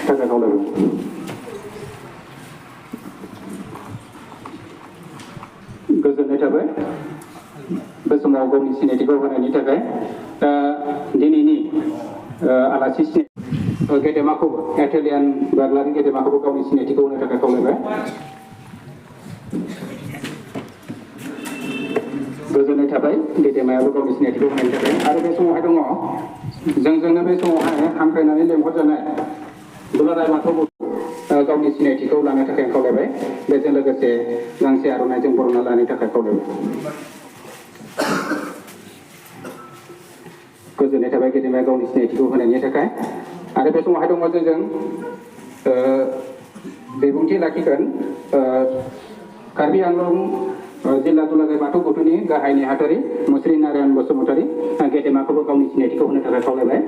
थाखाय खावलायबाय गोजोननाय थाबाय बे समाव गावनि सिनायथिखौ होनायनि थाखाय दिनैनि आलासि गेदेमाखौबो एथेलियान बाग्लारि गेदेमाखौबो गावनि सिनायथिखौ होनो थाखाय खावलायबाय गोजोननाय थाबाय गेदेमायाबो गावनि सिनायथिखौ होनायनि थाखाय आरो बे समावहाय दङ जोंनो बे समावहाय हांख्रायनानै लेंहरजानाय दुलाराय बाथौ गावनि सिनायथिखौ लानो थाखाय खावलायबाय बेजों लोगोसे गांसे आर'नाइजों बर'ना लानो थाखाय खावलायबाय गोजोननाय थाबाय गेदेमाया गावनि सिनायथिखौ होनायनि थाखाय आरो बे समावहाय दङ जों बिबुंथि लाखिगोन कार्बि आंलं जिल्ला दुलाराय बाथौ गौथुमनि गाहाय नेहाथारि मुस्रि नारायण बसुमतारी गेदेमाखौबो गावनि सिनायथिखौ होनो थाखाय खावलायबाय